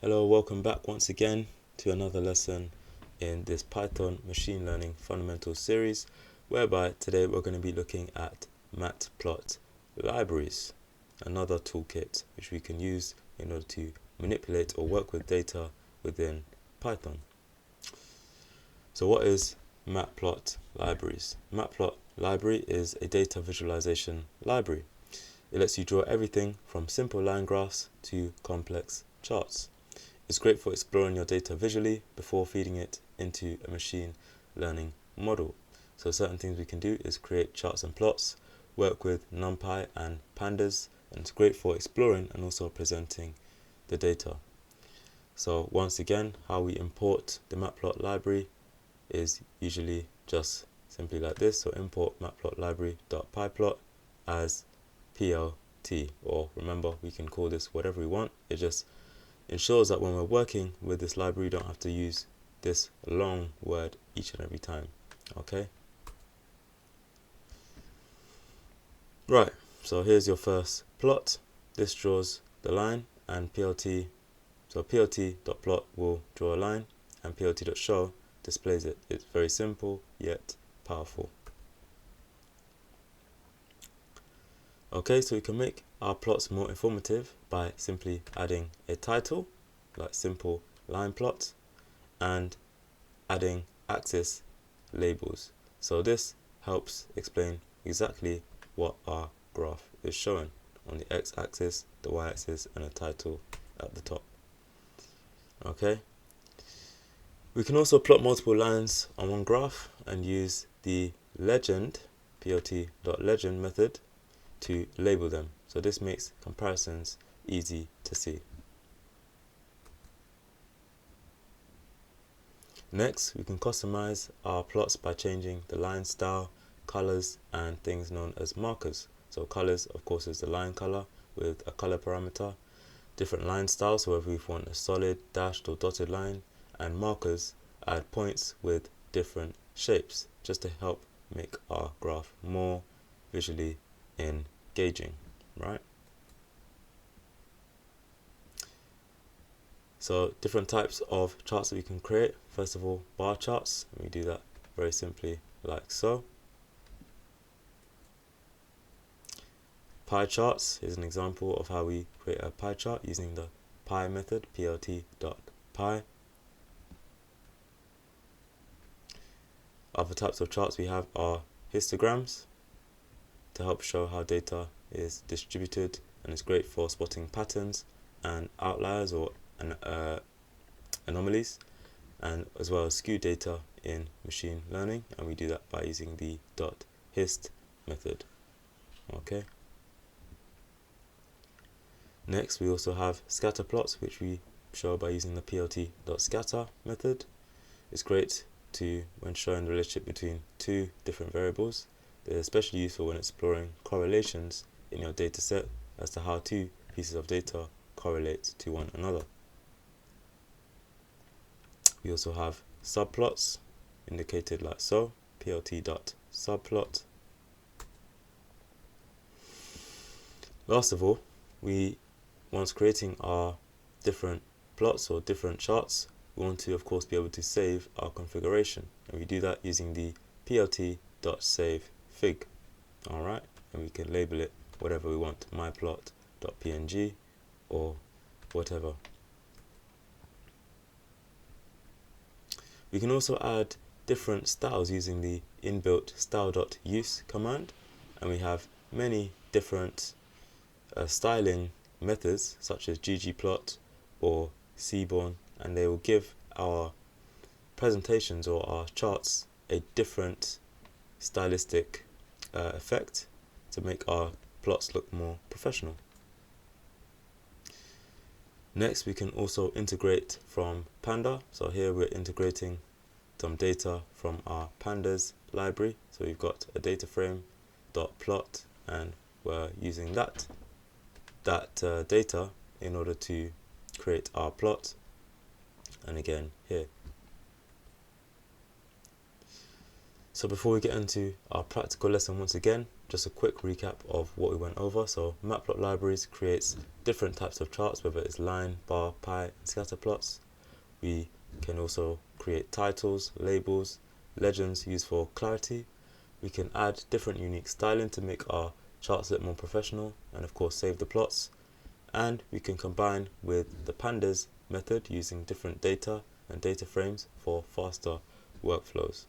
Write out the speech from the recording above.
Hello, welcome back once again to another lesson in this Python machine learning fundamentals series, whereby today we're going to be looking at matplot libraries, another toolkit which we can use in order to manipulate or work with data within Python. So what is matplot libraries? Matplot library is a data visualization library. It lets you draw everything from simple line graphs to complex charts. It's great for exploring your data visually before feeding it into a machine learning model. So certain things we can do is create charts and plots, work with NumPy and pandas, and it's great for exploring and also presenting the data. So once again, how we import the matplot library is usually just simply like this. So import matplotlibrary.pyplot as plt, or remember, we can call this whatever we want. It just ensures that when we're working with this library, we don't have to use this long word each and every time. Okay, right, so here's your first plot. This draws the line, and plt, so plt.plot will draw a line and plt.show displays it. It's very simple yet powerful. Okay, so we can make our plots more informative by simply adding a title, like simple line plot, and adding axis labels. So this helps explain exactly what our graph is showing on the x-axis, the y-axis, and a title at the top. Okay, we can also plot multiple lines on one graph and use the legend, plt.legend method, to label them. So this makes comparisons easy to see. Next, we can customize our plots by changing the line style, colors, and things known as markers. So colors, of course, is the line color with a color parameter. Different line styles, so whether we want a solid, dashed, or dotted line, and markers add points with different shapes, just to help make our graph more visually engaging, right? So different types of charts that we can create. First of all, bar charts. We do that very simply like so. Pie charts is an example of how we create a pie chart using the pie method, plt.pie. Other types of charts we have are histograms, to help show how data is distributed, and it's great for spotting patterns and outliers or anomalies, and as well as skew data in machine learning, and we do that by using the .hist method. Okay. Next, we also have scatter plots, which we show by using the plt.scatter method. It's great when showing the relationship between two different variables. They're especially useful when exploring correlations in your data set as to how two pieces of data correlate to one another. We also have subplots, indicated like so, plt.subplot. Last of all, once creating our different plots or different charts, we want to, of course, be able to save our configuration, and we do that using the plt.savefig. Alright, and we can label it whatever we want, myplot.png or whatever. We can also add different styles using the inbuilt style.use command, and we have many different styling methods such as ggplot or seaborn, and they will give our presentations or our charts a different stylistic effect to make our plots look more professional. Next, we can also integrate from Panda. So here we're integrating some data from our pandas library. So we've got a data frame .plot, and we're using that data in order to create our plot. And again here. So before we get into our practical lesson once again, just a quick recap of what we went over. So matplot libraries creates different types of charts, whether it's line, bar, pie, and scatter plots. We can also create titles, labels, legends used for clarity. We can add different unique styling to make our charts look more professional, and of course save the plots. And we can combine with the pandas method using different data and data frames for faster workflows.